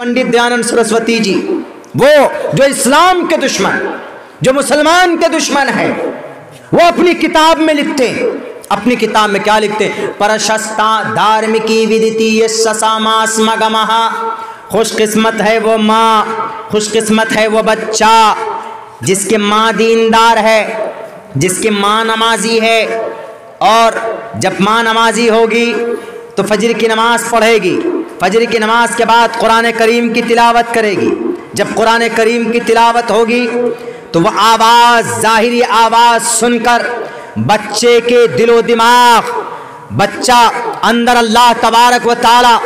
पंडित दयानंद सरस्वती जी, वो जो इस्लाम के दुश्मन, जो मुसलमान के दुश्मन है, वो अपनी किताब में लिखते हैं। अपनी किताब में क्या लिखते हैं? परशस्ता धार्मिकी विदिति यस्समास्मगमहा। खुशकिस्मत है वो माँ, खुशकिस्मत है वो बच्चा जिसके माँ दीनदार है, जिसकी माँ नमाजी है। और जब माँ नमाजी होगी तो फजर की नमाज पढ़ेगी, फजर की नमाज के बाद कुरान करीम की तिलावत करेगी। जब कुरान करीम की तिलावत होगी तो वह आवाज़, ज़ाहिरी आवाज़ सुनकर बच्चे के दिलो दिमाग, बच्चा अंदर अल्लाह तबारक व ताला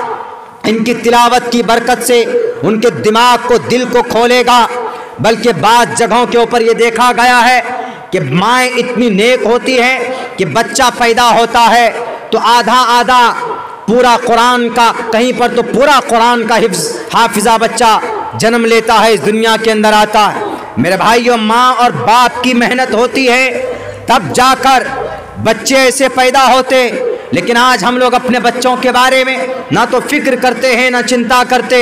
इनकी तिलावत की बरकत से उनके दिमाग को, दिल को खोलेगा। बल्कि बाद जगहों के ऊपर ये देखा गया है कि माएँ इतनी नेक होती हैं कि बच्चा पैदा होता है तो आधा आधा पूरा कुरान का, कहीं पर तो पूरा कुरान का हाफिजा बच्चा जन्म लेता है, इस दुनिया के अंदर आता है। मेरे भाइयों, माँ और बाप की मेहनत होती है तब जाकर बच्चे ऐसे पैदा होते। लेकिन आज हम लोग अपने बच्चों के बारे में ना तो फिक्र करते हैं ना चिंता करते।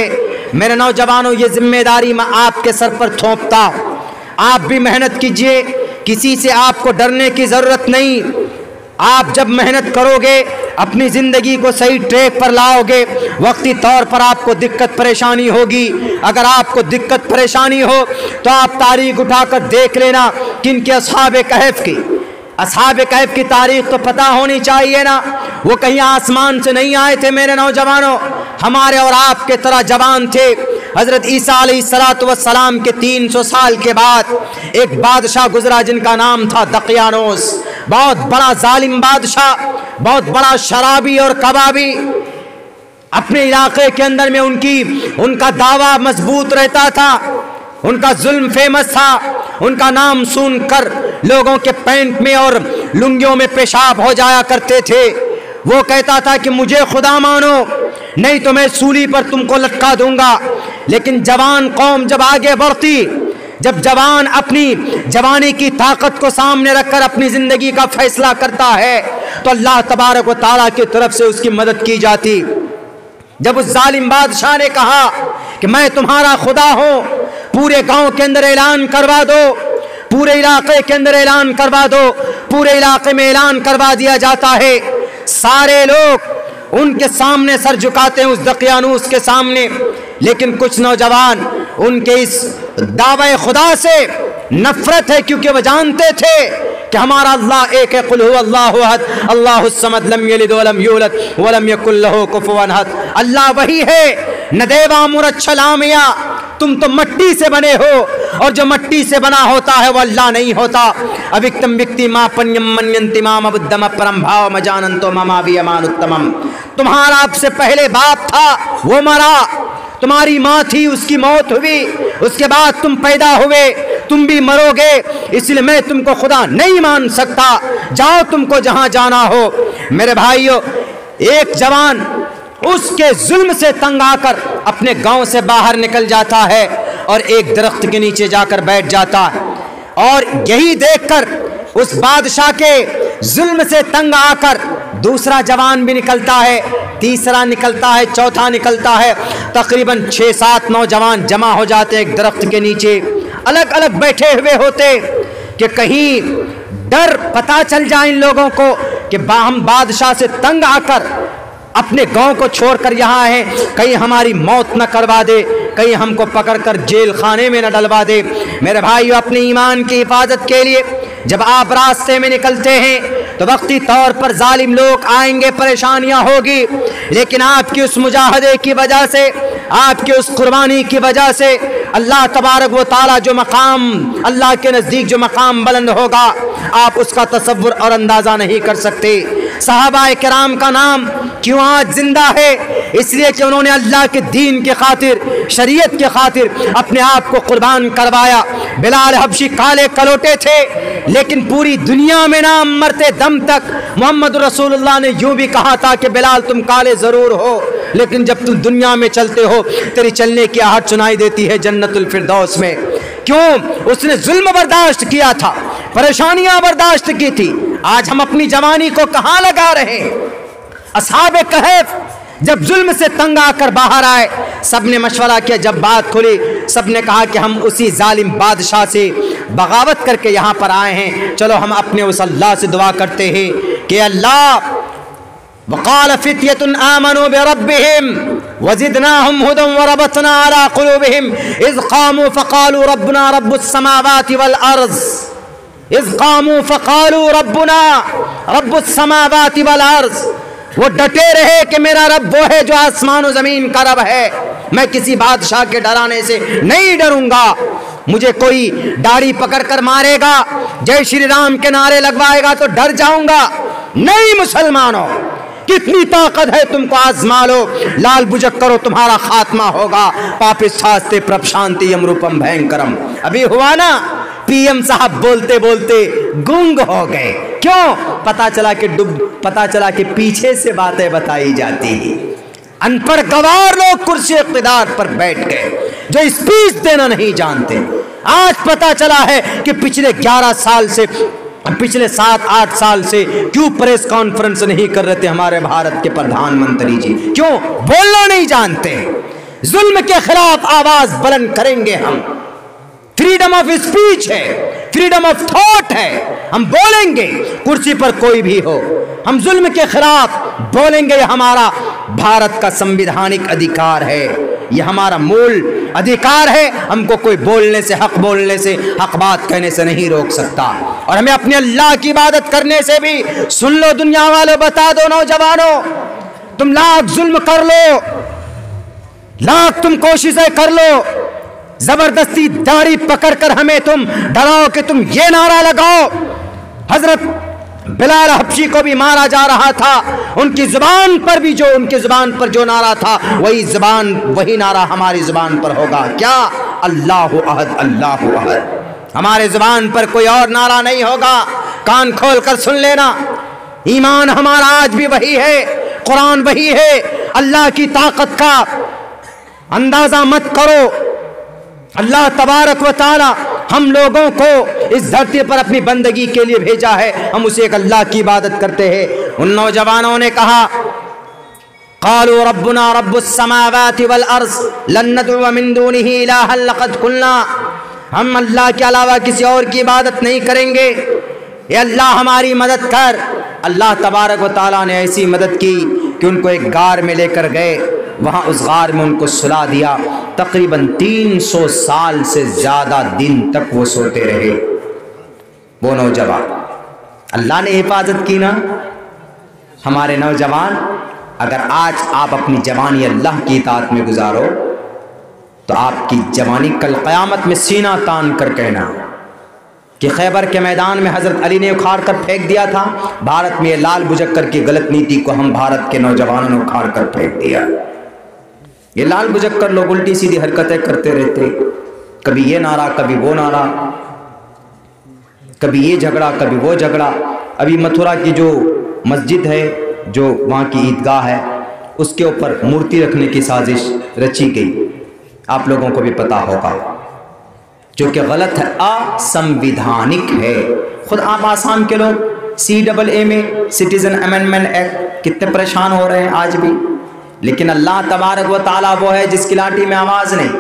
मेरे नौजवानों, ये जिम्मेदारी मैं आपके सर पर थोपता हूँ। आप भी मेहनत कीजिए, किसी से आपको डरने की ज़रूरत नहीं। आप जब मेहनत करोगे, अपनी ज़िंदगी को सही ट्रैक पर लाओगे, वक्ती तौर पर आपको दिक्कत परेशानी होगी। अगर आपको दिक्कत परेशानी हो तो आप तारीख उठाकर देख लेना कि इनके असहाबे कहफ की तारीख तो पता होनी चाहिए ना। वो कहीं आसमान से नहीं आए थे मेरे नौजवानों, हमारे और आपके तरह जवान थे। हज़रत ईसा अलैहिस्सलाम के 300 साल के बाद एक बादशाह गुजरा जिनका नाम था दकियानोस। बहुत बड़ा जालिम बादशाह, बहुत बड़ा शराबी और कबाबी। अपने इलाके के अंदर में उनका दावा मजबूत रहता था, उनका जुल्म फेमस था। उनका नाम सुनकर लोगों के पैंट में और लुंगियों में पेशाब हो जाया करते थे। वो कहता था कि मुझे खुदा मानो, नहीं तो मैं सूली पर तुमको लटका दूंगा। लेकिन जवान कौम जब आगे बढ़ती, जब जवान अपनी जवानी की ताकत को सामने रखकर अपनी ज़िंदगी का फैसला करता है तो अल्लाह तबारक व तआला की तरफ से उसकी मदद की जाती। जब उस जालिम बादशाह ने कहा कि मैं तुम्हारा खुदा हूँ, पूरे गांव के अंदर ऐलान करवा दो, पूरे इलाके के अंदर ऐलान करवा दो। पूरे इलाके में ऐलान करवा दिया जाता है। सारे लोग उनके सामने सर झुकाते हैं, उस दकियानूस के सामने। लेकिन कुछ नौजवान उनके इस दावे खुदा से नफरत है, क्योंकि वह जानते थे कि हमारा अल्लाह एक है, कुल हुवल्लाहु अहद अल्लाहुस समद लम यलिद वलम यूलद वलम यकुल लहू कुफुवन अहद। अल्लाह वही है, न देवा मुरच्छलामिया, तुम तो मट्टी से बने हो और जो मट्टी से बना होता है वो अल्लाह नहीं होता। अविक्तम विक्ति मा पन्यम मन्यन्ति माम अबुद्धम परम भाव मजानंतो ममावि अमानुत्तमम। तुम्हारा आपसे पहले बाप था, वो मरा। तुम्हारी माँ थी, उसकी मौत हुई। उसके बाद तुम पैदा हुए, तुम भी मरोगे। इसलिए मैं तुमको खुदा नहीं मान सकता। जाओ तुमको जहाँ जाना हो। मेरे भाइयों, एक जवान उसके जुल्म से तंग आकर अपने गांव से बाहर निकल जाता है और एक दरख्त के नीचे जाकर बैठ जाता है। और यही देखकर उस बादशाह के जुल्म से तंग आकर दूसरा जवान भी निकलता है, तीसरा निकलता है, चौथा निकलता है। तकरीबन 6-7 नौजवान जमा हो जाते हैं एक दरख्त के नीचे, अलग अलग बैठे हुए होते कि कहीं डर पता चल जाए इन लोगों को कि हम बादशाह से तंग आकर अपने गांव को छोड़कर यहाँ हैं, कहीं हमारी मौत न करवा दे, कहीं हमको पकड़कर जेल खाने में न डलवा दे। मेरे भाइयों, अपने ईमान की हिफाजत के लिए जब आप रास्ते में निकलते हैं तो वक्ती तौर पर जालिम लोग आएंगे, परेशानियां होगी। लेकिन आपकी उस मुजाहदे की वजह से, आपकी उस कुर्बानी की वजह से अल्लाह तबारक व ताला जो मकाम, अल्लाह के नज़दीक जो मकाम बुलंद होगा, आप उसका तसव्वुर और अंदाज़ा नहीं कर सकते। सहाबाए किराम का नाम क्यों आज जिंदा है? इसलिए कि उन्होंने अल्लाह के दीन के खातिर, शरीयत के खातिर अपने आप को कुर्बान करवाया। बिलाल हबशी काले कलोटे थे, लेकिन पूरी दुनिया में नाम मरते दम तक मोहम्मद रसूलुल्लाह ने यूं भी कहा था कि बिलाल तुम काले ज़रूर हो, लेकिन जब तुम दुनिया में चलते हो तेरी चलने की आहट सुनाई देती है जन्नतुल फिरदौस में। क्यों? उसने जुल्म बर्दाश्त किया था, परेशानियां बर्दाश्त की थी। आज हम अपनी जवानी को कहाँ लगा रहे हैं? असहाबे कहफ जब जुल्म से तंग आकर बाहर आए, सबने मशवरा किया, जब बात खुली सबने कहा कि हम उसी जालिम बादशाह से बगावत करके यहाँ पर आए हैं, चलो हम अपने उस अल्लाह से दुआ करते हैं कि अल्लाह वक़ाल फ़ित्यतुन आमनू बिरब्बिहिम वज़िदनाहुम हुदन वरबतना अला क़ुलूबिहिम इज़ क़ामू फ़क़ालू रब्बुना रब्बुस समावाति वल अर्ज़ इज़ क़ामू फ़क़ालू रब्बुना रब्बुस समावाति वल अर्ज़। वो डटे रहे कि मेरा रब वो है जो आसमान और ज़मीन का रब है, मैं किसी बादशाह के डराने से नहीं डरूंगा। मुझे कोई दाढ़ी पकड़ कर मारेगा, जय श्री राम के नारे लगवाएगा तो डर जाऊंगा नहीं। मुसलमानों, कितनी ताकत है, तुमको आजमा लो, लाल बुझक करो, तुम्हारा खात्मा होगा। पापिष्ठास्ते प्रशांति यमरूपम भयंकरम। अभी हुआ ना, पीएम साहब बोलते बोलते गुंग हो गए। क्यों? पता चला कि पीछे से बातें बताई जाती है। अनपढ़ गवार लोग कुर्सी इक़्तिदार पर बैठ गए जो स्पीच देना नहीं जानते। आज पता चला है कि पिछले 11 साल से, पिछले 7-8 साल से क्यों प्रेस कॉन्फ्रेंस नहीं कर रहे थे हमारे भारत के प्रधानमंत्री जी? क्यों? बोलना नहीं जानते। जुल्म के खिलाफ आवाज बुलंद करेंगे हम। फ्रीडम ऑफ स्पीच है, फ्रीडम ऑफ थॉट है, हम बोलेंगे। कुर्सी पर कोई भी हो, हम जुल्म के खिलाफ बोलेंगे। यह हमारा भारत का संविधानिक अधिकार है, यह हमारा मूल अधिकार है। हमको कोई बोलने से, हक बोलने से, हक बात कहने से नहीं रोक सकता। और हमें अपने अल्लाह की इबादत करने से भी, सुन लो दुनिया वालों, बता दो नौजवानों, तुम लाख जुल्म कर लो, लाख तुम कोशिशें कर लो, जबरदस्ती दाढ़ी पकड़कर हमें तुम डराओ कि तुम ये नारा लगाओ। हजरत बिलाल हबशी को भी मारा जा रहा था, उनकी जुबान पर भी जो, उनकी जुबान पर जो नारा था वही नारा हमारी जुबान पर होगा। क्या? अल्लाहु अहद, अल्लाहु अहद। हमारे जुबान पर कोई और नारा नहीं होगा। कान खोल कर सुन लेना, ईमान हमारा आज भी वही है, कुरान वही है। अल्लाह की ताकत का अंदाजा मत करो। अल्लाह तबारक व तआला हम लोगों को इस धरती पर अपनी बंदगी के लिए भेजा है, हम उसे एक अल्लाह की इबादत करते हैं। उन नौजवानों ने कहा, क़ालू रब्बुना रब्बुस समावाति वल अर्ज़ लन नदअ मिन दूनिही इलाहन लक़द क़ुलना, हम अल्लाह के अलावा किसी और की इबादत नहीं करेंगे, ये अल्लाह हमारी मदद कर। अल्लाह तबारक व तआला ने ऐसी मदद की कि उनको एक गार में लेकर गए, वहाँ उस गार में उनको सुला दिया। तकरीबन 300 साल से ज़्यादा दिन तक वो सोते रहे वो नौजवान। अल्लाह ने हिफाजत की ना। हमारे नौजवान, अगर आज आप अपनी जवानी अल्लाह की इताअत में गुजारो तो आपकी जवानी कल क़यामत में सीना तान कर कहना कि खैबर के मैदान में हज़रत अली ने उखाड़ कर फेंक दिया था। भारत में लाल बुझक्कर की गलत नीति को हम भारत के नौजवानों ने उखाड़ कर फेंक दिया। ये लाल बुझक्कर लोग उल्टी सीधी हरकतें करते रहते, कभी ये नारा, कभी वो नारा, कभी ये झगड़ा, कभी वो झगड़ा। अभी मथुरा की जो मस्जिद है, जो वहाँ की ईदगाह है, उसके ऊपर मूर्ति रखने की साजिश रची गई, आप लोगों को भी पता होगा, जो कि गलत है, असंविधानिक है। खुद आप आसाम के लोग CAA में सिटीजन अमेंडमेंट एक्ट कितने परेशान हो रहे हैं आज भी। लेकिन अल्लाह तबारक व तआला वो है जिसकी लाठी में आवाज़ नहीं।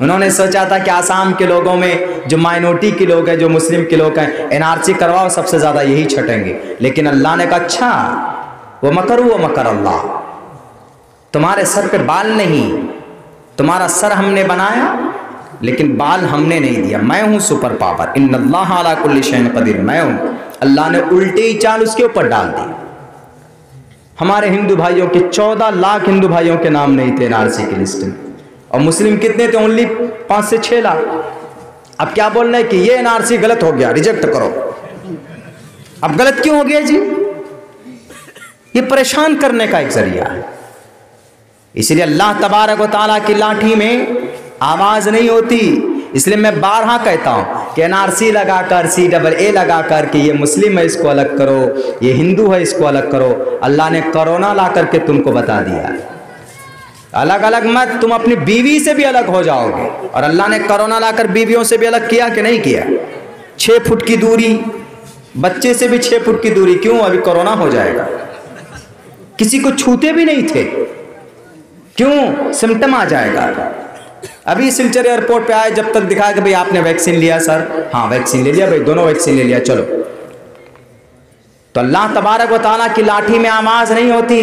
उन्होंने सोचा था कि आसाम के लोगों में जो माइनॉरिटी के लोग हैं, जो मुस्लिम के लोग हैं, NRC करवाओ, सबसे ज़्यादा यही छटेंगे। लेकिन अल्लाह ने कहा, अच्छा वो मकरू वो मकर अल्लाह, तुम्हारे सर पे बाल नहीं, तुम्हारा सर हमने बनाया लेकिन बाल हमने नहीं दिया। मैं हूँ सुपर पावर, इन्नल्लाह अला कुल्लि शैइन कदीर, मैं हूँ। अल्लाह ने उल्टी ही चाल उसके ऊपर डाल दी। हमारे हिंदू भाइयों के 14 लाख हिंदू भाइयों के नाम नहीं थे NRC की लिस्ट में, और मुस्लिम कितने थे? ओनली 5 से 6 लाख। अब क्या बोल रहे हैं कि ये NRC गलत हो गया, रिजेक्ट करो। अब गलत क्यों हो गया जी? ये परेशान करने का एक जरिया है। इसलिए अल्लाह तबारक व तआला की लाठी में आवाज नहीं होती। इसलिए मैं बारहा कहता हूँ कि NRC लगाकर, CAA लगाकर कि ये मुस्लिम है इसको अलग करो, ये हिंदू है इसको अलग करो। अल्लाह ने कोरोना ला करके तुमको बता दिया, अलग अलग मत, तुम अपनी बीवी से भी अलग हो जाओगे। और अल्लाह ने कोरोना लाकर बीवियों से भी अलग किया कि नहीं किया? 6 फुट की दूरी, बच्चे से भी 6 फुट की दूरी। क्यों? अभी कोरोना हो जाएगा। किसी को छूते भी नहीं थे, क्यों? सिम्टम आ जाएगा। अभी सिलचर एयरपोर्ट पे आए, जब तक दिखाया कि भाई आपने वैक्सीन लिया सर, हाँ वैक्सीन ले लिया भाई, दोनों वैक्सीन ले लिया, चलो। तो अल्लाह तबारक व तआला की लाठी में आवाज नहीं होती,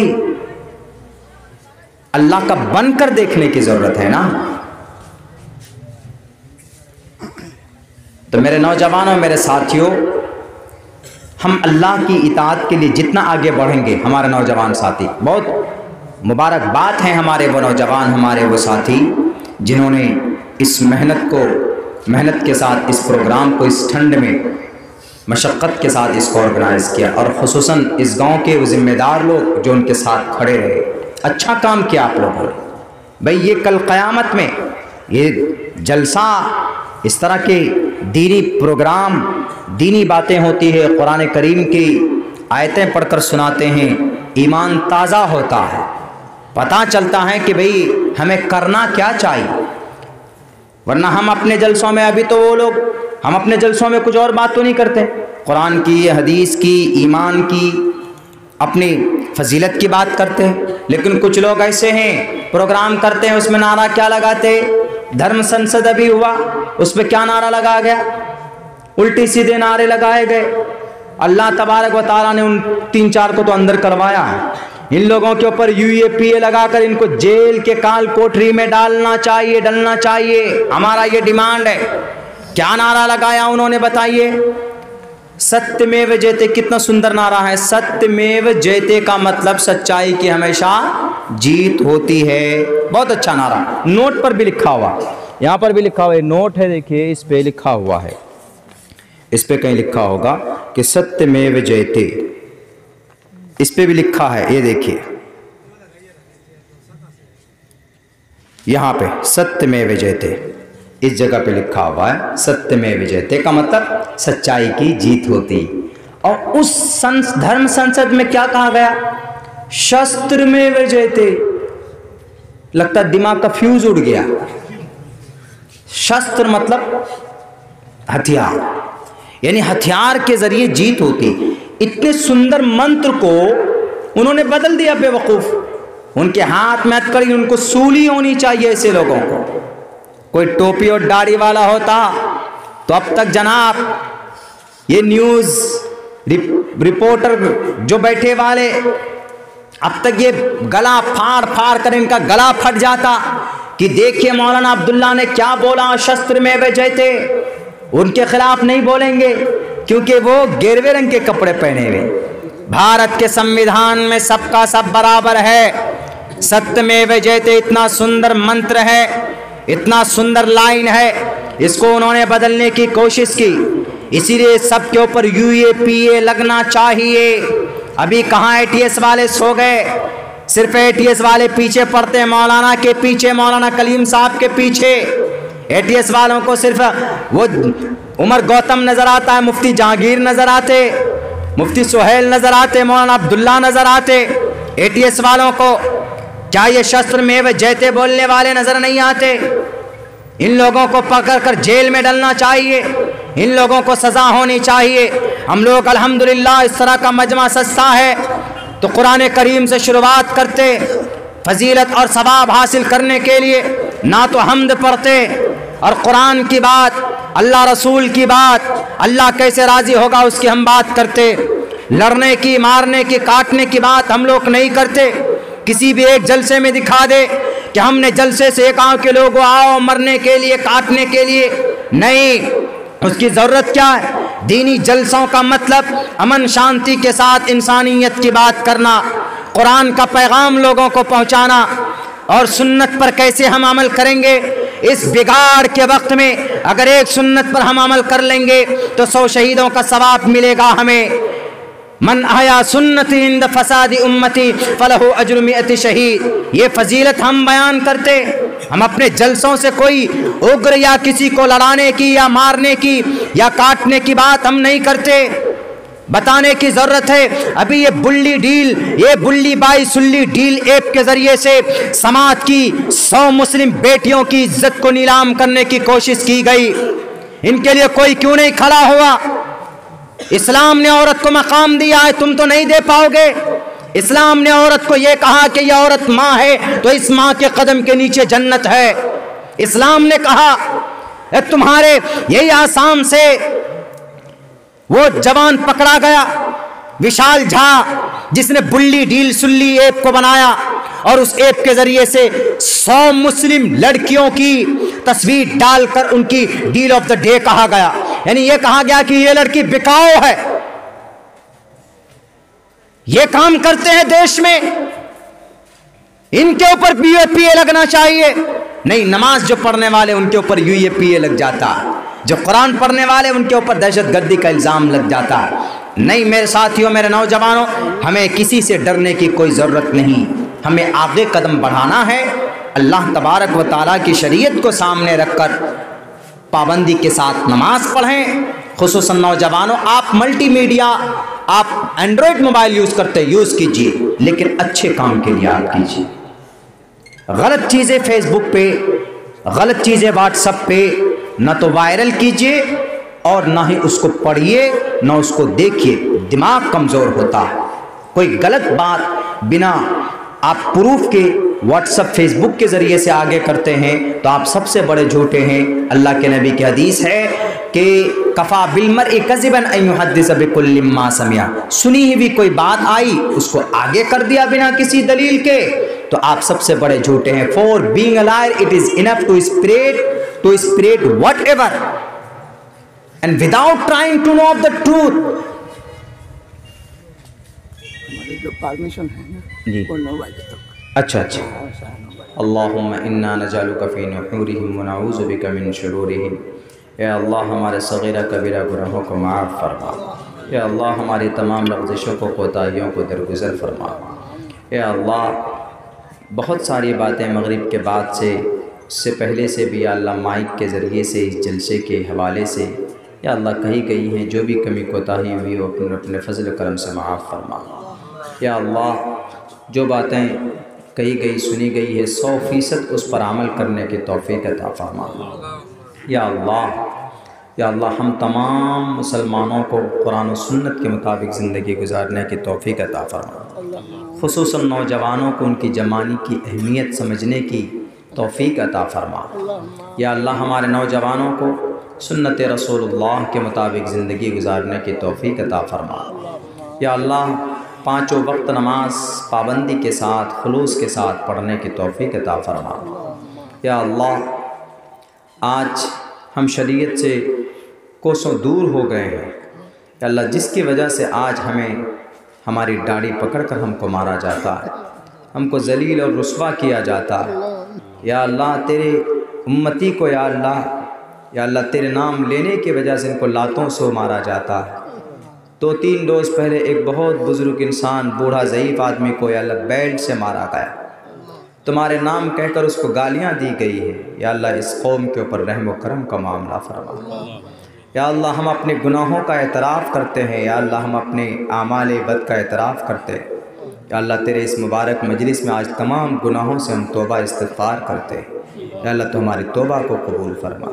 अल्लाह का बनकर देखने की जरूरत है ना। तो मेरे नौजवानों, मेरे साथियों, हम अल्लाह की इताअत के लिए जितना आगे बढ़ेंगे, हमारे नौजवान साथी, बहुत मुबारकबाद हैं हमारे वो नौजवान, हमारे वो साथी जिन्होंने इस मेहनत के साथ इस प्रोग्राम को इस ठंड में मशक्क़त के साथ इसको ऑर्गेनाइज़ किया, और ख़ुसूसन इस गांव के वो ज़िम्मेदार लोग जो उनके साथ खड़े रहे। अच्छा काम किया आप लोगों ने भाई। ये कल क़यामत में ये जलसा, इस तरह के दीनी प्रोग्राम, दीनी बातें होती है, कुरान करीम की आयतें पढ़कर सुनाते हैं, ईमान ताज़ा होता है, पता चलता है कि भाई हमें करना क्या चाहिए। वरना हम अपने जलसों में, अभी तो वो लोग, हम अपने जलसों में कुछ और बात तो नहीं करते, कुरान की, हदीस की, ईमान की, अपनी फजीलत की बात करते हैं। लेकिन कुछ लोग ऐसे हैं, प्रोग्राम करते हैं, उसमें नारा क्या लगाते, धर्म संसद अभी हुआ, उस पर क्या नारा लगाया गया, उल्टी सीधे नारे लगाए गए। अल्लाह तबारक व तआला ने उन 3-4 को तो अंदर करवाया है। इन लोगों के ऊपर UAPA लगाकर इनको जेल के काल कोठरी में डालना चाहिए। हमारा ये डिमांड है। क्या नारा लगाया उन्होंने, बताइए? सत्यमेव जयते। कितना सुंदर नारा है। सत्यमेव जयते का मतलब सच्चाई की हमेशा जीत होती है। बहुत अच्छा नारा, नोट पर भी लिखा हुआ, यहाँ पर भी लिखा हुआ है, नोट है देखिए, इस पे लिखा हुआ है, इस पे कहीं लिखा होगा कि सत्यमेव जयते, इस पे भी लिखा है, ये देखिए यहाँ पे सत्यमेव जयते, इस जगह पे लिखा हुआ है सत्यमेव जयते का मतलब सच्चाई की जीत होती। और उस धर्म संसद में क्या कहा गया, शस्त्रमेव जयते। लगता दिमाग का फ्यूज उड़ गया। शस्त्र मतलब हथियार, यानी हथियार के जरिए जीत होती। इतने सुंदर मंत्र को उन्होंने बदल दिया बेवकूफ। उनके हाथ में हथकड़ी, उनको सूली होनी चाहिए ऐसे लोगों को। कोई टोपी और दाढ़ी वाला होता तो अब तक जनाब ये न्यूज रिपोर्टर जो बैठे वाले, अब तक ये गला फाड़ फाड़ कर इनका गला फट जाता कि देखिए मौलाना अब्दुल्ला ने क्या बोला, शस्त्र में वे जयते। उनके खिलाफ नहीं बोलेंगे क्योंकि वो गेरवे रंग के कपड़े पहने हुए। भारत के संविधान में सबका सब बराबर है। सत्यमेव जयते इतना सुंदर मंत्र है, इतना सुंदर लाइन है, इसको उन्होंने बदलने की कोशिश की। इसीलिए सबके ऊपर UAPA लगना चाहिए। अभी कहाँ ATS वाले सो गए, सिर्फ ATS वाले पीछे पड़ते हैं, मौलाना के पीछे, मौलाना कलीम साहब के पीछे। ATS वालों को सिर्फ वो उमर गौतम नजर आता है, मुफ्ती जहांगीर नजर आते, मुफ्ती सुहेल नजर आते, मौलाना अब्दुल्ला नजर आते। ATS वालों को क्या ये शस्त्र में जयते बोलने वाले नजर नहीं आते? इन लोगों को पकड़कर जेल में डालना चाहिए, इन लोगों को सजा होनी चाहिए। हम लोग अल्हम्दुलिल्लाह इस तरह का मजमा सस्ता है तो कुरान करीम से शुरुआत करते, फजीलत और सवाब हासिल करने के लिए ना तो हम्द पढ़ते और कुरान की बात, अल्लाह रसूल की बात, अल्लाह कैसे राजी होगा उसकी हम बात करते। लड़ने की, मारने की, काटने की बात हम लोग नहीं करते। किसी भी एक जलसे में दिखा दे कि हमने जलसे से एक गाँव के लोग आओ मरने के लिए, काटने के लिए, नहीं। उसकी ज़रूरत क्या है? दीनी जलसों का मतलब अमन शांति के साथ इंसानियत की बात करना, कुरान का पैगाम लोगों को पहुंचाना। और सुन्नत पर कैसे हम अमल करेंगे? इस बिगाड़ के वक्त में अगर एक सुन्नत पर हम अमल कर लेंगे तो 100 शहीदों का सवाब मिलेगा हमें। मन आया सुन्नती इंद फसादी उम्मती फलहु अज्रु मिअति शहीद। ये फजीलत हम बयान करते। हम अपने जलसों से कोई उग्र या किसी को लड़ाने की या मारने की या काटने की बात हम नहीं करते। बताने की जरूरत है। अभी ये बुल्ली डील, ये Bulli Bai Sulli deal app के जरिए से समाज की 100 मुस्लिम बेटियों की इज्जत को नीलाम करने की कोशिश की गई। इनके लिए कोई क्यों नहीं खड़ा हुआ? इस्लाम ने औरत को मकाम दिया है, तुम तो नहीं दे पाओगे। इस्लाम ने औरत को यह कहा कि यह औरत माँ है तो इस माँ के कदम के नीचे जन्नत है। इस्लाम ने कहा तुम्हारे यही आसाम से वो जवान पकड़ा गया विशाल झा, जिसने बुल्ली डील सुल्ली ऐप को बनाया और उस ऐप के जरिए से 100 मुस्लिम लड़कियों की तस्वीर डालकर उनकी डील ऑफ द डे कहा गया। यानी यह कहा गया कि यह लड़की बिकाऊ है। ये काम करते हैं देश में, इनके ऊपर यूएपीए लगना चाहिए। नहीं, नमाज जो पढ़ने वाले उनके ऊपर यूएपीए लग जाता, जो कुरान पढ़ने वाले उनके ऊपर दहशतगर्दी का इल्जाम लग जाता। नहीं मेरे साथियों, मेरे नौजवानों, हमें किसी से डरने की कोई ज़रूरत नहीं। हमें आगे कदम बढ़ाना है। अल्लाह तबारक व तआला की शरीयत को सामने रखकर पाबंदी के साथ नमाज पढ़ें। खुसूसन नौजवानों, आप मल्टीमीडिया, आप एंड्रॉयड मोबाइल यूज़ करते यूज़ कीजिए, लेकिन अच्छे काम के लिए आप कीजिए। गलत चीज़ें फेसबुक पे, गलत चीज़ें व्हाट्सएप पे न तो वायरल कीजिए और ना ही उसको पढ़िए, ना उसको देखिए। दिमाग कमज़ोर होता है। कोई गलत बात बिना आप प्रूफ के व्हाट्सएप फेसबुक के ज़रिए से आगे करते हैं तो आप सबसे बड़े झूठे हैं। अल्लाह के नबी की हदीस है कि कफ़ा बिलमर्इ कज़िबन अन युहद्दिस बिकुल्लि मा समिअ, सुनी हुई कोई बात आई उसको आगे कर दिया बिना किसी दलील के, तो आप सबसे बड़े झूठे हैं। For being a liar it is enough to spread whatever and without trying to know of the truth। हमारे जो परमिशन है ना जी, वो 9 बजे तक। अच्छा। अल्लाहुम्मा इन्ना नजअलुका फी नुहूरिहिम व नऊज़ु बिका मिन शुरूरिहिम। या अल्लाह हमारे सगीरा कबीरा गुनाहों को माफ़ फरमा। या अल्लाह हमारी तमाम लग़्ज़िशों को कोताहियों को दरगुज़र फरमा। या अल्लाह बहुत सारी बातें मगरिब के बाद से, इससे पहले से भी या अल्लाह माइक के ज़रिए से, इस जलसे के हवाले से या अल्लाह कही गई हैं, जो भी कमी कोताही हुई हो अपने फ़ज़ल करम से माफ़ फरमा। या अल्लाह जो बातें कही गई सुनी गई है 100% उस पर अमल करने की तौफ़ीक़ अता फरमा। या अल्लाह हम तमाम मुसलमानों को कुरान और सुन्नत के मुताबिक ज़िंदगी गुजारने की तौफ़ीक़ अता फरमा। खुसूसन नौजवानों को उनकी जवानी की अहमियत समझने की तौफ़ीक़ अता फरमा। या अल्लाह हमारे नौजवानों को सुन्नत रसूलुल्लाह के मुताबिक ज़िंदगी गुजारने की तौफ़ीक़ अता फरमा। या अल्लाह 5 वक्त नमाज पाबंदी के साथ, खुलूस के साथ पढ़ने की तौफ़ीक़ अता फरमा। या अल्लाह आज हम शरीयत से कोसों दूर हो गए हैं। या अल्लाह जिसकी वजह से आज हमें हमारी दाढ़ी पकड़कर हमको मारा जाता है, हमको जलील और रुस्वा किया जाता है। या अल्लाह तेरे उम्मती को या अल्लाह तेरे नाम लेने की वजह से इनको लातों से मारा जाता है। 2-3 रोज़ पहले एक बहुत बुज़ुर्ग इंसान, बूढ़ा ज़ईफ़ आदमी को या अल्लाह बेल्ट से मारा गया, तुम्हारे नाम कहकर उसको गालियाँ दी गई है। या अल्लाह इस कौम के ऊपर रहम व करम का मामला फरमा। या अल्लाह हम अपने गुनाहों का एतराफ़ करते हैं। या अल्लाह हम अपने आमाल बद का एतराफ़ करते हैं। या अल्लाह तेरे इस मुबारक मजलिस में आज तमाम गुनाहों से हम तौबा इस्तिग़फ़ार करते हैं। या अल्लाह तो हमारी तौबा को कबूल फरमा।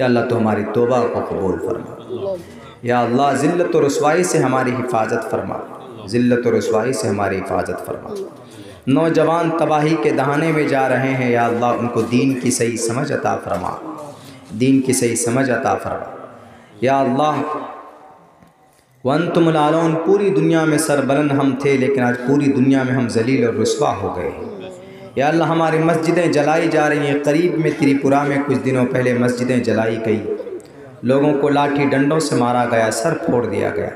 या अल्लाह तो हमारी तौबा को कबूल फरमा। या अल्लाह ज़िल्लत और रुसवाई से हमारी हिफाजत फरमा। ज़िल्लत और रुसवाई से हमारी हिफाजत फरमा। नौजवान तबाही के दहाने में जा रहे हैं। या अल्लाह उनको दीन की सही समझ अता फरमा। दीन की सही समझ अता फरमा। या अल्लाह वअंतुमुल आलौन, पूरी दुनिया में सरबलंद हम थे, लेकिन आज पूरी दुनिया में हम जलील और रुस्वा हो गए। या अल्लाह हमारी मस्जिदें जलाई जा रही हैं। करीब में त्रिपुरा में कुछ दिनों पहले मस्जिदें जलाई गई, लोगों को लाठी डंडों से मारा गया, सर फोड़ दिया गया,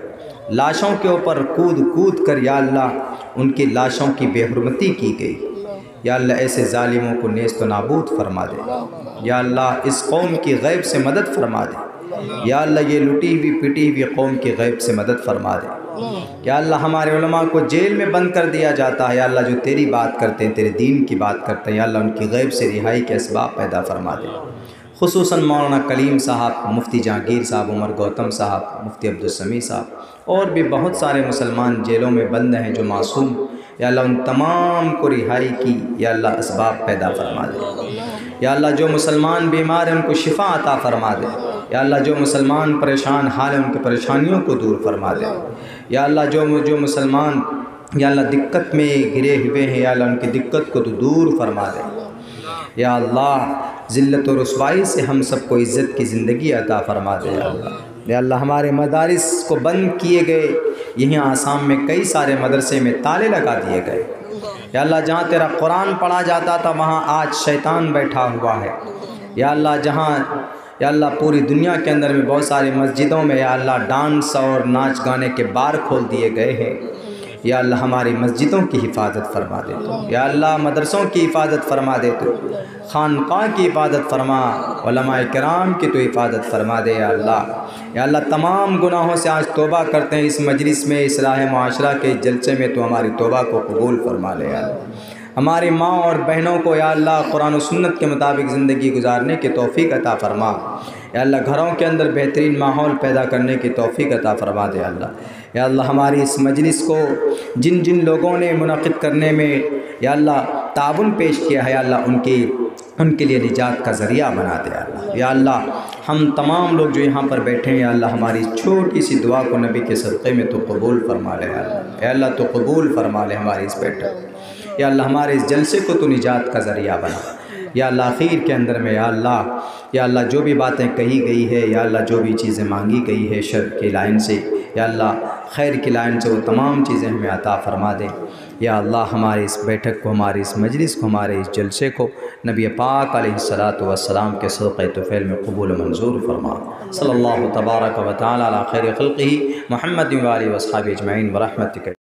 लाशों के ऊपर कूद कर या अल्लाह उनकी लाशों की बेहुरमती की गई। या अल्लाह ऐसे ज़ालिमों को नेस्त नाबूद फरमा दे। या अल्लाह इस कौम की गैब से मदद फरमा दे। या अल्लाह ये लुटी हुई पिटी हुई कौम की गैब से मदद फरमा दे। या अल्लाह हमारे उलमा को जेल में बंद कर दिया जाता है। या अल्लाह जो तेरी बात करते हैं, तेरे दीन की बात करते हैं, या अल्लाह उनकी गैब से रिहाई के असबाब पैदा फरमा दे। खुसूसन मौलाना कलीम साहब, मुफ्ती जहांगीर साहब, उमर गौतम साहब, मुफ्ती अब्दुल समी साहब और भी बहुत सारे मुसलमान जेलों में बंद हैं जो मासूम। या अल्लाह उन तमाम को रिहाई की या अल्लाह असबाब पैदा फरमा दे। या अल्लाह जो मुसलमान बीमार हैं उनको शिफा अता फरमा दे। या अल्लाह जो मुसलमान परेशान हाल हैं उनकी परेशानियों को दूर फरमा दे। या अल्लाह जो मुसलमान या अल्लाह दिक्कत में घिरे हुए हैं, या अल्लाह उनकी दिक्कत को तो दूर फरमा दे। या अल्लाह ज़िल्लत और रुसवाई से हम सबको इज़्ज़त की ज़िंदगी अता फरमा दे। या अल्लाह हमारे मदारिस को बंद किए गए, यहीं आसाम में कई सारे मदरसे में ताले लगा दिए गए। या अल्लाह जहाँ तेरा कुरान पढ़ा जाता था वहाँ आज शैतान बैठा हुआ है। या अल्लाह जहाँ या अल्लाह पूरी दुनिया के अंदर में बहुत सारी मस्जिदों में या अल्लाह डांस और नाच गाने के बार खोल दिए गए हैं। या अल्लाह हमारी मस्जिदों की हिफाजत फरमा दे तो। या अल्लाह मदरसों की हिफाजत फरमा दे तो, खानक़ाह की हिफाजत फरमा, उलमाए किराम की तो हिफाजत फरमा दे। या अल्लाह तमाम गुनाहों से आज तौबा करते हैं, इस मजलिस में इस्लाह मुआशरा के जलसे में तो हमारी तौबा को कबूल फरमा ले। या हमारी माँ और बहनों को या अल्लाह कुरान और सुन्नत के मुताबिक ज़िंदगी गुजारने की तौफ़ीक अता फरमा। या अल्लाह घरों के अंदर बेहतरीन माहौल पैदा करने की तौफ़ीक अता फरमा दे। या अल्लाह हमारी इस मजलिस को जिन जिन लोगों ने मुनक़िद करने में या अल्लाह ताबुन पेश किया है, या अल्लाह उनके लिए निजात का ज़रिया बना दे। या अल्लाह हम तमाम लोग जो यहाँ पर बैठे हैं, या अल्लाह हमारी छोटी सी दुआ को नबी के सदक़े में तो कबूल फरमा ले। या अल्लाह तो कबूल फरमा ले हमारी इस बैठक। या अल्लाह हमारे इस जलसे को तो निजात का ज़रिया बना। या अल्लाह आखिर के अंदर में या अल्लाह जो भी बातें कही गई है, या अल्लाह जो भी चीज़ें मांगी गई है शर की लाइन से, या अल्लाह खैर की लाइन से वो तमाम चीज़ें हमें अता फ़रमा दें। या अल्लाह हमारी इस बैठक को, हमारी इस मजलिस को, हमारे इस जलसे को नबी पाक अलैहिस्सलातु वस्सलाम के सदक़े तुफ़ैल में कबूल मंजूर फरमा। सल्लल्लाहु तबारक व तआला अला खैरि खल्क़िही मुहम्मद व आलिहि व अस्हाबिही अजमईन व रहमतिक।